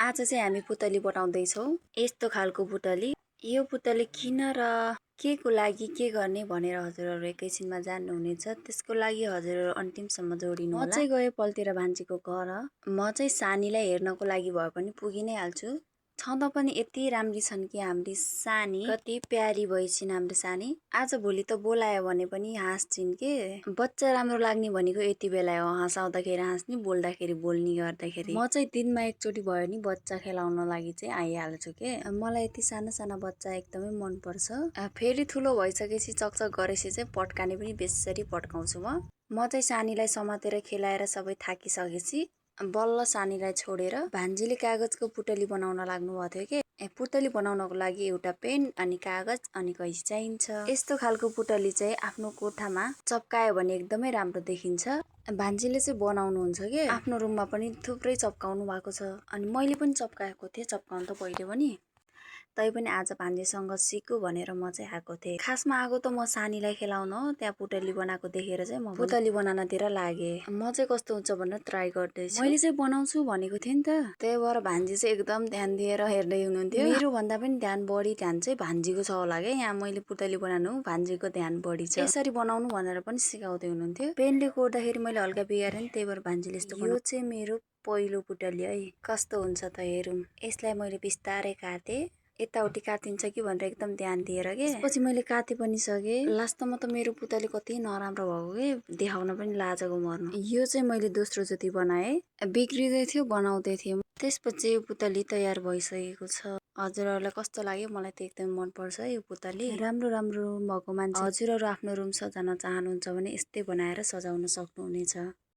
आज चाहिँ हामी पुतली बनाउँदैछौँ। यस्तो खालको पुतली। यो पुतली किन र के को लागि के गर्ने भनेर हजुरहरू एकैछिनमा जान्नुहुनेछ। त्यसको लागि हजुरहरू अन्तिमसम्म जोडिनु होला। म चाहिँ गएँ पल्तिर भान्जीको घर। म चाहिँ सानीलाई हेर्नको लागि भए पनि पुगि नै हाल्छु। छँदा पनि यति राम्री छन् कि हाम्री सानी, कति प्यारी भइछिन् हाम्रो सानी। आज भोलि त बोलायो भने पनि हाँस्छिन् के। बच्चा राम्रो लाग्ने भनेको यति बेला हो, हँसाउँदाखेरि हाँस्ने, बोल्दाखेरि बोल्ने गर्दाखेरि। म चाहिँ दिनमा एकचोटि भयो नि बच्चा खेलाउन लागि चाहिँ आइहाल्छु के। मलाई यति साना साना बच्चा एकदमै मन पर्छ। फेरि ठुलो भइसकेपछि चकचक गरेपछि चाहिँ पट्काने पनि बेसरी पट्काउँछु म चाहिँ सानीलाई समातेर खेलाएर सबै थाकिसकेपछि बल्ल सानीलाई छोडेर भान्जीले कागजको पुतली बनाउन लाग्नु भएको थियो के। पुतली बनाउनको लागि एउटा पेन अनि कागज अनि कैची चाहिन्छ। यस्तो खालको पुतली चाहिँ आफ्नो कोठामा चप्कायो भने एकदमै राम्रो देखिन्छ। भान्जीले चाहिँ बनाउनुहुन्छ के, आफ्नो रुममा पनि थुप्रै चप्काउनु भएको छ। अनि मैले पनि चप्काएको थिएँ, चप्काउनु त पहिले पनि। तै पनि आज भान्जीसँग सिकु भनेर म चाहिँ आएको थिएँ। खासमा आएको त म सानीलाई खेलाउन हो, त्यहाँ पुतली बनाएको देखेर चाहिँ म पुतली बनाउनतिर लागेँ। म चाहिँ कस्तो हुन्छ भनेर ट्राई गर्दैछु। मैले चाहिँ बनाउँछु भनेको थिएँ नि त, त्यही भएर भान्जी चाहिँ एकदम ध्यान दिएर हेर्दै हुनुहुन्थ्यो। मेरो भन्दा पनि बढी ध्यान चाहिँ भान्जीको छ होला के। यहाँ मैले पुतली बनाउनु भान्जीको ध्यान बढी छ। यसरी बनाउनु भनेर पनि सिकाउँदै हुनुहुन्थ्यो। पेनले कोर्दाखेरि मैले हल्का बिगारेँ नि, त्यही भएर भान्जीले यस्तो बनायो। यो चाहिँ मेरो पहिलो पुतली है, कस्तो हुन्छ त हेरौँ। यसलाई मैले बिस्तारै काटेँ। यताउति काटिन्छ कि भनेर एकदम ध्यान दिएर के। त्यसपछि मैले काटे पनि सकेँ। लास्टमा त मेरो पुतली कति नराम्रो भएको के, देखाउन पनि लाजको मर्नु। यो चाहिँ मैले दोस्रो जति बनाएँ, बिग्रिँदै थियो बनाउँदै थिएँ। त्यसपछि यो पुतली तयार भइसकेको छ। हजुरहरूलाई कस्तो लाग्यो? मलाई त एकदम मन पर्छ यो पुतली। राम्रो राम्रो रुम भएको मान्छे हजुरहरू आफ्नो रुम सजाउन चाहनुहुन्छ भने यस्तै बनाएर सजाउन सक्नुहुनेछ।